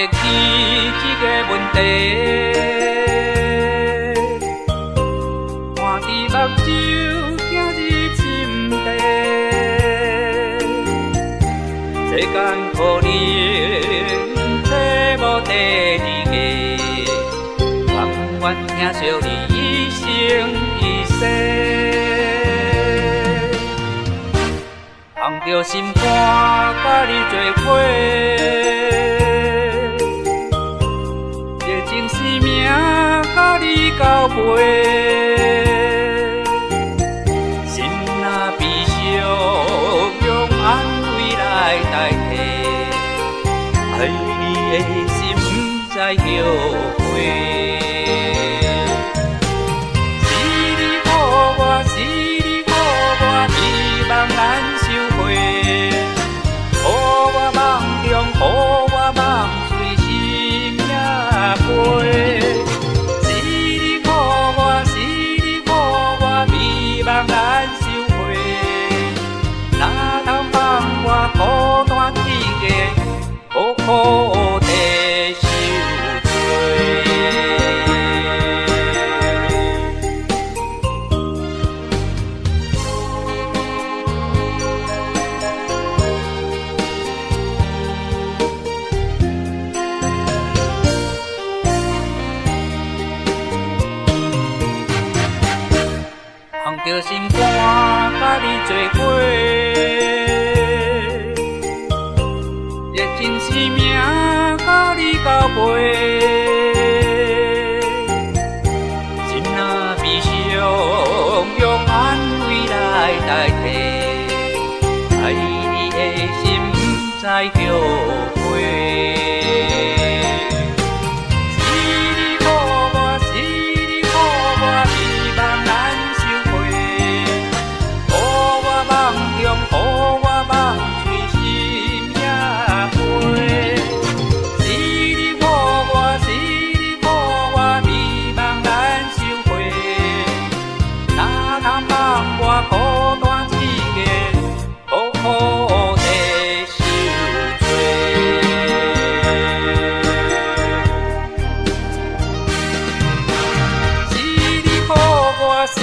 起一个问题，看伫目睭，行入心底。世间可能找无第二个，甘愿疼惜你一生一世。放着心肝，甲你做伙，热情生命，甲你交陪。心若悲伤，用安慰来代替，爱你的心不再后悔。是你予我，是你予我，希望咱收回。予我梦中，予我梦碎心也飞。是你予我，是你予我，希望咱收回。哪通放我孤单一个，苦苦地受罪。放着心肝，甲你做伙，热情生命，甲你交陪。心若悲伤，用安慰来代替，爱你的心不再后悔。予我梦碎心也飞，是你予我，是你予我，希望咱收回。哪通放我孤单一个，苦苦地受罪。是你予我，是